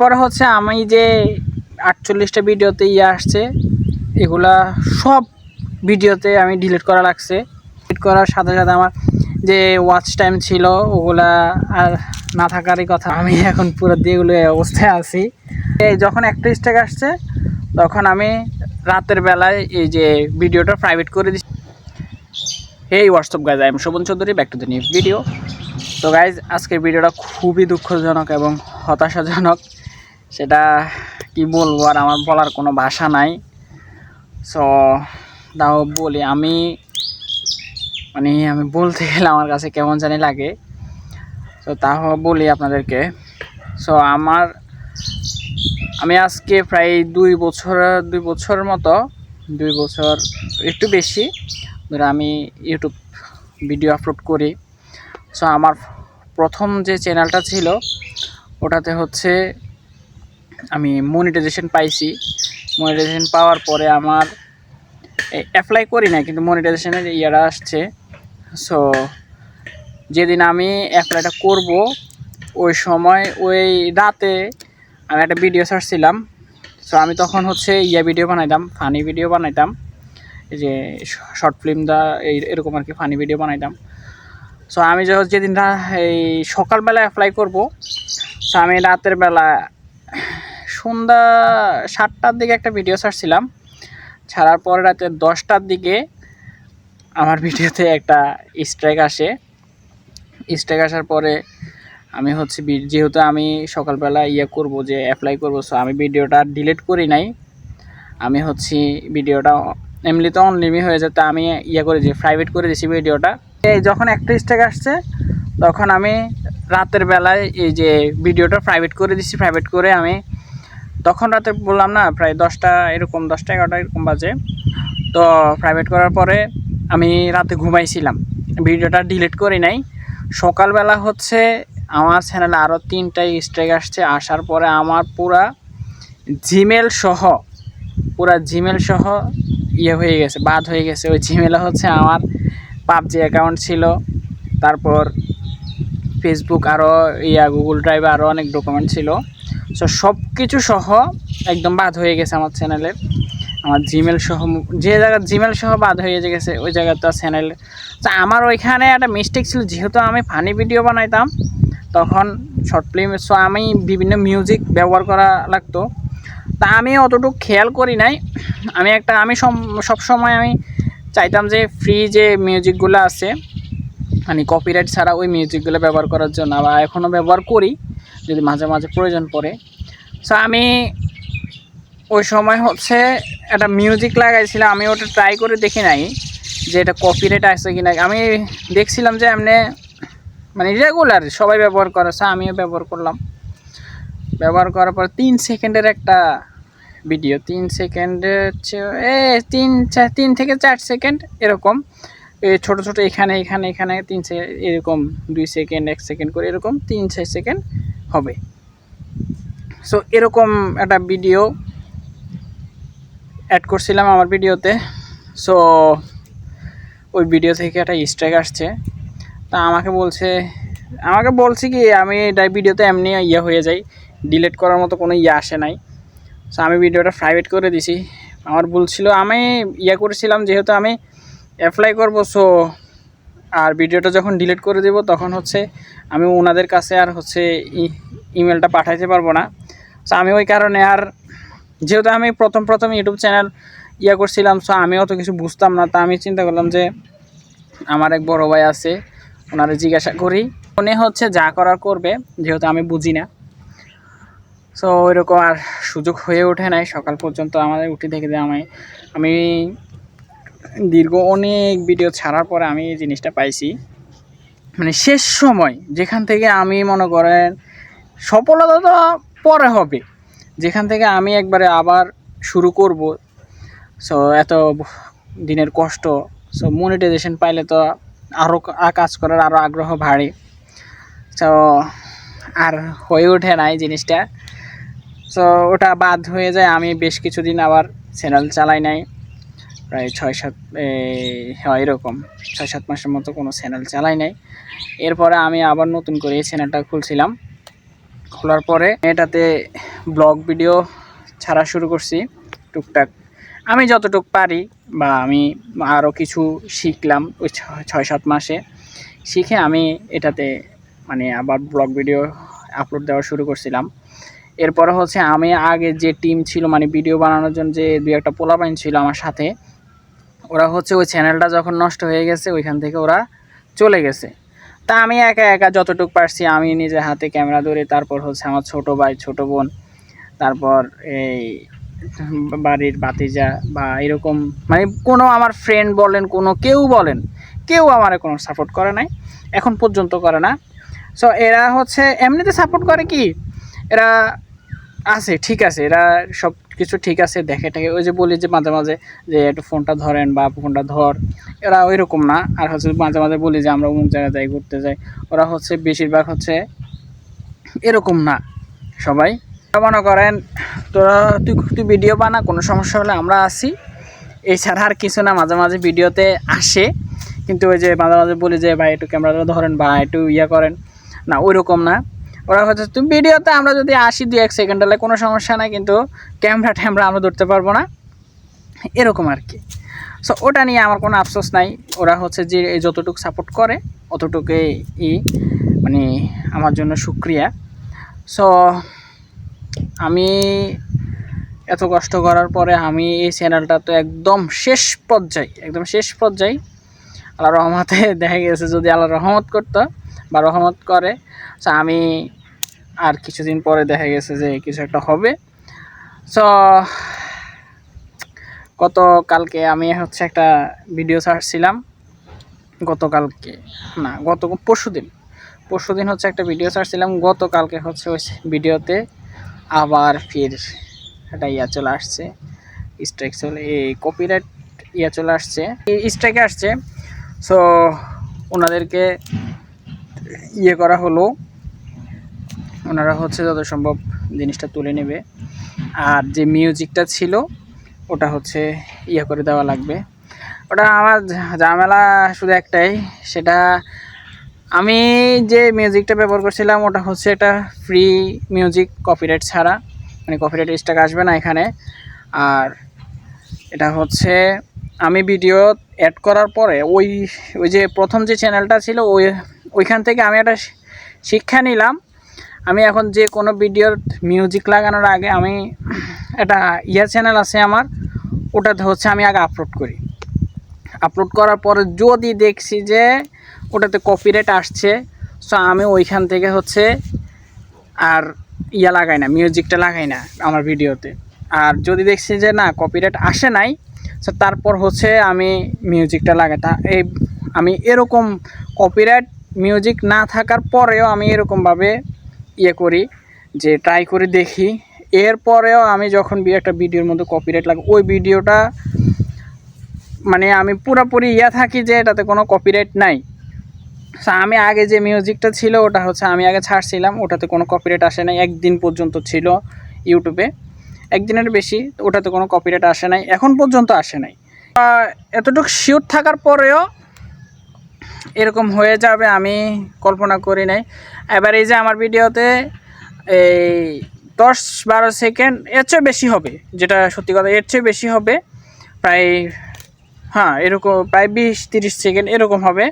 পরে হচ্ছে আমি যে 48টা ভিডিওতে আসছে, এগুলা সব ভিডিওতে আমি ডিলিট করা লাগছে। ডিলিট করার সাথে সাথে আমার যে ওয়াচ টাইম ছিল ওগুলা আর না থাকারই কথা। আমি এখন পুরো দিয়েগুলো অবস্থায় আছি। এই যখন 31 টাকা আসছে তখন আমি রাতের বেলায় এই যে ভিডিওটা প্রাইভেট করে দিচ্ছি। এই WhatsApp guys, I am Shovan Chowdhury, back to the new video. তো গাইজ আজকের ভিডিওটা খুবই দুঃখজনক এবং হতাশাজনক, সেটা কি বলবো আর আমার বলার কোনো ভাষা নাই। সো তাও বলি, আমি বলতে গেলে আমার কাছে কেমন জানি লাগে। তো তাও বলি আপনাদেরকে। সো আমি আজকে প্রায় 2 বছরের মতো, 2 বছর একটু বেশি ধরে আমি ইউটিউব ভিডিও আপলোড করি। সো আমার প্রথম যে চ্যানেলটা ছিল ওটাতে হচ্ছে আমি মনিটাইজেশন পাইছি। মনিটাইজেশন পাওয়ার পরে আমার অ্যাপ্লাই করি না, কিন্তু মনিটাইজেশনের ইয়ারা আসছে। সো যেদিন আমি অ্যাপ্লাইটা করব ওই সময় ওই রাতে আমি একটা ভিডিও ছাড়ছিলাম। সো আমি তখন হচ্ছে ভিডিও বানাইতাম, ফানি ভিডিও বানাইতাম, এই যে শর্ট ফিল্ম এরকম আর কি, ফানি ভিডিও বানাইতাম। সো আমি যেদিন এই সকালবেলা অ্যাপ্লাই করব, সো আমি রাতের বেলা সন্ধ্যা 7টার দিকে একটা ভিডিও ছাড়ছিলাম। ছাড়ার পরে রাতে 10টার দিকে আমার ভিডিওতে একটা স্ট্রাইক আসে। স্ট্রাইক আসার পরে আমি হচ্ছে যেহেতু আমি সকালবেলা করব, যে অ্যাপ্লাই করব, সো আমি ভিডিওটা ডিলিট করি নাই। আমি হচ্ছে ভিডিওটা এমনিতে অনলিমি হয়ে যেতে আমি করে যে প্রাইভেট করে দিয়েছি ভিডিওটা। এই যখন একটা স্ট্রাইক আসছে তখন আমি রাতের বেলায় এই যে ভিডিওটা প্রাইভেট করে দিচ্ছি। প্রাইভেট করে আমি তখন রাতে বললাম না, প্রায় 10টা 11টা এরকম বাজে। তো প্রাইভেট করার পরে আমি রাতে ঘুমাইছিলাম, ভিডিওটা ডিলিট করি নাই। সকালবেলা হচ্ছে আমার চ্যানেলে আরও 3টা স্ট্রাইক আসছে। আসার পরে আমার পুরা জিমেল সহ হয়ে গেছে, বাদ হয়ে গেছে। ওই জিমেলে হচ্ছে আমার পাবজি অ্যাকাউন্ট ছিল, তারপর ফেসবুক, আরও গুগল ড্রাইভে আরও অনেক ডকুমেন্ট ছিল। সো সব কিছু সহ একদম বাদ হয়ে গেছে আমার চ্যানেলের। আমার জিমেল সহ, যে জায়গায় জিমেল সহ বাদ হয়ে গেছে ওই জায়গাটা চ্যানেল। তো আমার ওইখানে একটা মিস্টেক ছিল, যেহেতু আমি ফানি ভিডিও বানাইতাম তখন শর্ট ফিল্ম, সো আমি বিভিন্ন মিউজিক ব্যবহার করা লাগতো। তা আমি অতটুকু খেয়াল করি নাই। আমি সবসময় আমি চাইতাম যে ফ্রি যে মিউজিকগুলো আছে, মানে কপিরাইট ছাড়া ওই মিউজিকগুলো ব্যবহার করার জন্য, আবার এখনও ব্যবহার করি যদি মাঝে মাঝে প্রয়োজন পড়ে। সো আমি ওই সময় হচ্ছে একটা মিউজিক লাগাইছিলাম, আমি ওটা ট্রাই করে দেখি নাই যে এটা কপিরাইট আছে কি না। আমি দেখছিলাম যে এমনি মানে রেগুলার সবাই ব্যবহার করে, সো আমিও ব্যবহার করলাম। ব্যবহার করার পর 3 সেকেন্ডের একটা ভিডিও, 3 সেকেন্ডের 3 থেকে 4 সেকেন্ড এরকম, ছোটো ছোটো এখানে 3 সেকেন্ড এরকম, 2 সেকেন্ড 1 সেকেন্ড করে এরকম 3-4 সেকেন্ড হবে। সো এরকম একটা ভিডিও অ্যাড করছিলাম আমার ভিডিওতে। সো ওই ভিডিও থেকে একটা স্ট্রাইক আসছে। তা আমাকে বলছে কি আমি ভিডিওতে এমনি হয়ে যাই, ডিলিট করার মতো কোনো আসে নাই। সো আমি ভিডিওটা প্রাইভেট করে দিছি। আমার ভুল ছিল, আমি করেছিলাম যেহেতু আমি অ্যাপ্লাই করব। সো আর ভিডিওটা যখন ডিলিট করে দেব তখন হচ্ছে আমি ওনাদের কাছে আর হচ্ছে ইমেলটা পাঠাইতে পারবো না। সো আমি ওই কারণে, আর যেহেতু আমি প্রথম ইউটিউব চ্যানেল করছিলাম, সো আমি অত কিছু বুঝতাম না। তা আমি চিন্তা করলাম যে আমার এক বড় ভাই আছে, ওনারা জিজ্ঞাসা করি, উনি হচ্ছে যা করার করবে, যেহেতু আমি বুঝি না। সো ওইরকম আর সুযোগ হয়ে ওঠে নাই। সকাল পর্যন্ত আমাদের উঠে দেখে যে আমি দীর্ঘ অনেক ভিডিও ছাড়ার পরে আমি এই জিনিসটা পাইছি, মানে শেষ সময় যেখান থেকে আমি মনে করেন সফলতা তো পরে হবে, যেখান থেকে আমি একবারে আবার শুরু করব। সো এত দিনের কষ্ট, সো মনিটাইজেশন পাইলে তো আরও কাজ করার আরও আগ্রহ বাড়ে। সো আর হয়ে ওঠে না এই জিনিসটা। সো ওটা বাদ হয়ে যায়। আমি বেশ কিছুদিন আবার চ্যানেল চালাই নাই, প্রায় 6-7 এরকম 6-7 মাসের মতো কোনো চ্যানেল চালাই নাই। এরপরে আমি আবার নতুন করে এই চ্যানেলটা খুলছিলাম। খোলার পরে এটাতে ব্লগ ভিডিও ছাড়া শুরু করছি টুকটাক, আমি যতটুকু পারি বা আমি আরও কিছু শিখলাম ওই 6-7 মাসে, শিখে আমি এটাতে মানে আবার ব্লগ ভিডিও আপলোড দেওয়া শুরু করছিলাম। এরপরে হচ্ছে আমি আগে যে টিম ছিল মানে ভিডিও বানানোর জন্য যে 2-1টা পোলাপাইন ছিল আমার সাথে, ওরা হচ্ছে ওই চ্যানেলটা যখন নষ্ট হয়ে গেছে ওইখান থেকে ওরা চলে গেছে। তা আমি একা একা যতটুকু পারছি আমি নিজে হাতে ক্যামেরা ধরে, তারপর হচ্ছে আমার ছোট ভাই ছোট বোন, তারপর এই বাড়ির ভাতিজা বা এরকম মানে কোনো আমার ফ্রেন্ড বলেন কোনো কেউ বলেন, কেউ আমার কোনো সাপোর্ট করে নাই, এখন পর্যন্ত করে না। সো এরা হচ্ছে এমনিতে সাপোর্ট করে কি, এরা আছে ঠিক আছে, এরা সব কিছু ঠিক আছে দেখে টেকে, ওই যে বলি যে মাঝে মাঝে যে একটু ফোনটা ধরেন বা ফোনটা ধর, এরা ওই রকম না। আর হচ্ছে মাঝে মাঝে বলি যে আমরা অমুক জায়গায় যাই ঘুরতে যাই, ওরা হচ্ছে বেশিরভাগ হচ্ছে এরকম না সবাই। মনে করেন তোরা তুই ভিডিও বানা, কোনো সমস্যা হলে আমরা আসি, এছাড়া আর কিছু না। মাঝে মাঝে ভিডিওতে আসে, কিন্তু ওই যে মাঝে মাঝে বলি যে ভাই একটু ক্যামেরাটা ধরেন বা একটু ইয়ে করেন না, ওই রকম না। ওরা হচ্ছে তুমি ভিডিওতে আমরা যদি আসি 2-1 সেকেন্ড হলে কোনো সমস্যা নাই, কিন্তু ক্যামেরা আমরা ধরতে পারবো না, এরকম আর কি। সো ওটা নিয়ে আমার কোনো আফসোস নাই। ওরা হচ্ছে যে যতটুকু সাপোর্ট করে অতটুকুই মানে আমার জন্য শুকরিয়া। সো আমি এত কষ্ট করার পরে আমি এই চ্যানেলটা তো একদম শেষ পর্যায়ে আল্লাহর রহমতে দেখা গেছে, যদি আল্লাহ রহমত করতো বা রহমত করে, সো আমি আর কিছুদিন পরে দেখা গেছে যে কিছু একটা হবে। সো গতকালকে আমি হচ্ছে একটা ভিডিও ছাড়ছিলাম, পরশুদিন হচ্ছে একটা ভিডিও ছাড়ছিলাম। গতকালকে হচ্ছে ওই ভিডিওতে আবার ফির একটা চলে আসছে, স্ট্রাইক চলে, এই কপিরাইট চলে আসছে, স্ট্রাইকে আসছে। সো ওনাদেরকে করা হলো, ওনারা হচ্ছে যত সম্ভব জিনিসটা তুলে নেবে। আর যে মিউজিকটা ছিল ওটা হচ্ছে করে দেওয়া লাগবে। ওটা আমার ঝামেলা শুধু একটাই, সেটা আমি যে মিউজিকটা ব্যবহার করছিলাম ওটা হচ্ছে এটা ফ্রি মিউজিক, কপিরাইট ছাড়া, মানে কপিরাইট স্ট্রাইক আসবে না এখানে। আর এটা হচ্ছে আমি ভিডিও অ্যাড করার পরে ওই যে প্রথম যে চ্যানেলটা ছিল ওইখান থেকে আমি একটা শিক্ষা নিলাম। আমি এখন যে কোনো ভিডিওর মিউজিক লাগানোর আগে আমি একটা চ্যানেল আছে আমার, ওটাতে হচ্ছে আমি আগে আপলোড করার পরে যদি দেখছি যে ওটাতে কপিরাইট আসছে, সো আমি ওইখান থেকে হচ্ছে আর লাগাই না, মিউজিকটা লাগাই না আমার ভিডিওতে। আর যদি দেখছি যে না কপিরাইট আসে নাই, সো তারপর হচ্ছে আমি মিউজিকটা লাগাই। আমি এরকম কপিরাইট মিউজিক না থাকার পরেও আমি এরকমভাবে করি যে ট্রাই করে দেখি। এরপরেও আমি যখন একটা ভিডিওর মধ্যে কপিরাইট লাগে, ওই ভিডিওটা মানে আমি পুরোপুরি থাকি যে এটাতে কোনো কপিরাইট নাই। আমি আগে যে মিউজিকটা ছিল ওটা হচ্ছে আমি আগে ছাড়ছিলাম, ওটাতে কোনো কপিরাইট আসে নাই, একদিন পর্যন্ত ছিল ইউটিউবে, একদিনের বেশি, ওটাতে কোনো কপিরাইট আসে নাই, এখন পর্যন্ত আসে নাই। এতটুকু শিওর থাকার পরেও এরকম হয়ে যাবে আমি কল্পনা করি নাই। এবার এই যে আমার ভিডিওতে এই 10-12 সেকেন্ড এর চেয়ে বেশি হবে, যেটা সত্যি কথা, এর চেয়ে বেশি হবে প্রায়, হ্যাঁ এরকম প্রায় 20-30 সেকেন্ড এরকম হবে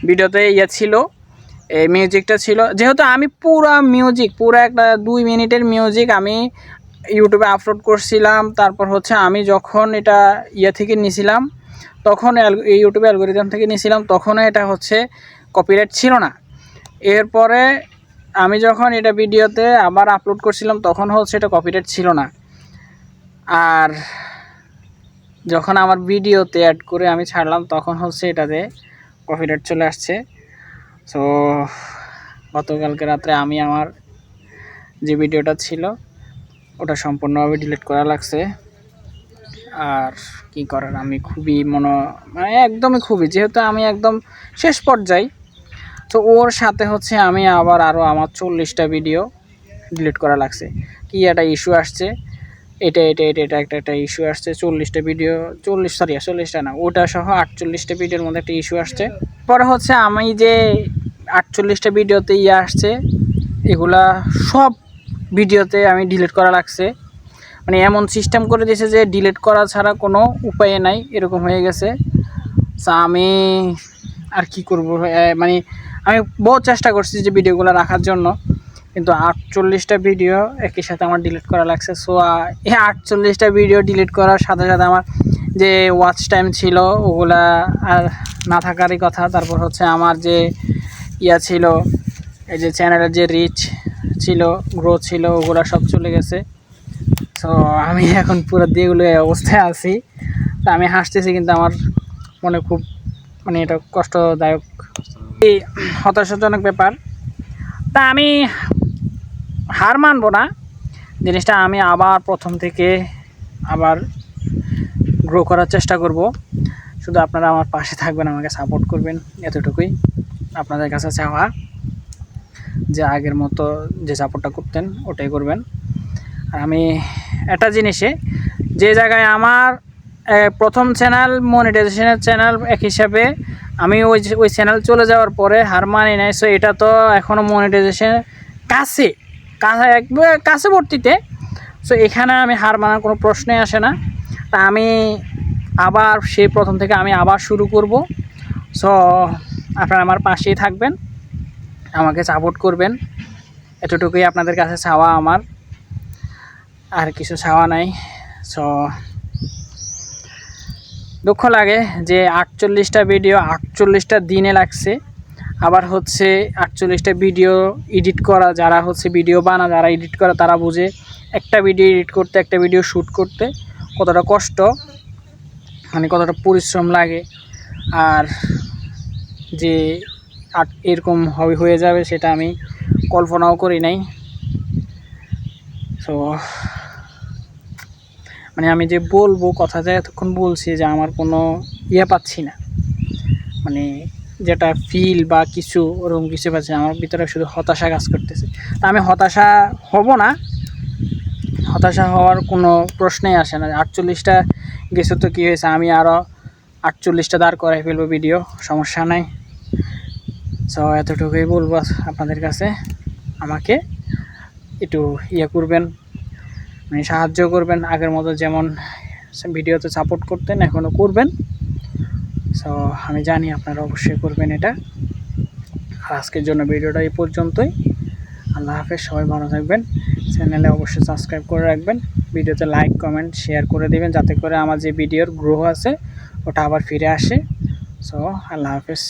ভিডিওতে ছিল, এই মিউজিকটা ছিল। যেহেতু আমি পুরো একটা 2 মিনিটের মিউজিক আমি ইউটিউবে আপলোড করছিলাম, তারপর হচ্ছে আমি যখন এটা থেকে নিয়েছিলাম তখন ইউটিউবে অ্যালগোরিদম থেকে নিয়েছিলাম, তখনও এটা হচ্ছে কপিরাইট ছিল না। এরপরে আমি যখন এটা ভিডিওতে আবার আপলোড করছিলাম তখন হচ্ছে এটা কপিরাইট ছিল না। আর যখন আমার ভিডিওতে অ্যাড করে আমি ছাড়লাম তখন হচ্ছে এটাতে কপিরাইট চলে আসছে। সো গতকালকে রাত্রে আমি আমার যে ভিডিওটা ছিল ওটা সম্পূর্ণভাবে ডিলিট করা লাগছে। আর কি করার, আমি একদমই যেহেতু আমি একদম শেষ পর্যায়ে, তো ওর সাথে হচ্ছে আমি আবার আরও আমার 40টা ভিডিও ডিলিট করা লাগছে। কি একটা ইস্যু আসছে, এটা একটা ইস্যু আসছে, 40টা ভিডিও, 40টা না, ওটা সহ 48টা ভিডিওর মধ্যে একটা ইস্যু আসছে। পরে হচ্ছে আমি যে 48টা ভিডিওতে আসছে এগুলা সব ভিডিওতে আমি ডিলিট করা লাগছে, মানে এমন সিস্টেম করে দিয়েছে যে ডিলিট করা ছাড়া কোনো উপায় নাই, এরকম হয়ে গেছে। তা আমি আর কি করব, মানে আমি বহুত চেষ্টা করছি যে ভিডিওগুলো রাখার জন্য, কিন্তু 48টা ভিডিও একই সাথে আমার ডিলিট করা লাগছে। সো এই 48টা ভিডিও ডিলিট করার সাথে সাথে আমার যে ওয়াচ টাইম ছিল ওগুলা আর না থাকারই কথা। তারপর হচ্ছে আমার যে ছিল, এই যে চ্যানেলের যে রিচ ছিল, গ্রোথ ছিল, ওগুলো সব চলে গেছে। তো আমি এখন পুরো দিয়েগুলো এই অবস্থায় আছি। তো আমি হাসতেছি, কিন্তু আমার মনে খুব, মানে এটা কষ্টদায়ক, এই হতাশাজনক ব্যাপার। তা আমি হার মানবো না, জিনিসটা আমি আবার প্রথম থেকে আবার গ্রো করার চেষ্টা করব। শুধু আপনারা আমার পাশে থাকবেন, আমাকে সাপোর্ট করবেন, এতটুকুই আপনাদের কাছে চাওয়া। যে আগের মতো যে সাপোর্টটা করতেন ওটাই করবেন। আর আমি একটা জিনিসে, যে জায়গায় আমার প্রথম চ্যানেল মনিটাইজেশনের চ্যানেল এক হিসাবে, আমি ওই চ্যানেল চলে যাওয়ার পরে হার মানি নাই। সো এটা তো এখনও মনিটাইজেশন একবার কাছেবর্তীতে। সো এখানে আমি হার মানার কোনো প্রশ্নই আসে না। তা আমি আবার সেই প্রথম থেকে আমি আবার শুরু করব। সো আপনারা আমার পাশেই থাকবেন, আমাকে সাপোর্ট করবেন, এতটুকুই আপনাদের কাছে চাওয়া আমার, আর কিছু চাওয়া নাই। সো দুঃখ লাগে যে 48টা ভিডিও 48টা দিনে লাগছে। আবার হচ্ছে 48টা ভিডিও এডিট করা, যারা হচ্ছে ভিডিও যারা এডিট করা তারা বুঝে একটা ভিডিও এডিট করতে, একটা ভিডিও শ্যুট করতে কতটা কষ্ট, মানে কতটা পরিশ্রম লাগে। আর যে এরকম হয়ে যাবে সেটা আমি কল্পনাও করি নাই। তো মানে আমি যে বলবো কথাটা এতক্ষণ বলছি যে আমার কোনো পাচ্ছি না, মানে যেটা ফিল বা কিছু ওরকম কিছু পাচ্ছি না, আমার ভিতরে শুধু হতাশা কাজ করতেছে। তা আমি হতাশা হব না, হতাশা হওয়ার কোনো প্রশ্নই আসে না। 48টা গেছে তো কী হয়েছে, আমি আরও 48টা দাঁড় করাই ফেলবো ভিডিও, সমস্যা নাই। সো এতটুকুই বলবো আপনাদের কাছে, আমাকে একটু করবেন, মানে সাহায্য করবেন, আগের মতো যেমন ভিডিওতে সাপোর্ট করতেন এখনও করবেন। সো আমি জানি আপনারা অবশ্যই করবেন এটা। আর আজকের জন্য ভিডিওটা এই পর্যন্তই। আল্লাহ হাফেজ, সবাই ভালো থাকবেন। চ্যানেলে অবশ্যই সাবস্ক্রাইব করে রাখবেন, ভিডিওতে লাইক কমেন্ট শেয়ার করে দেবেন, যাতে করে আমার যে ভিডিওর গ্রো আছে ওটা আবার ফিরে আসে। সো আল্লাহ হাফেজ।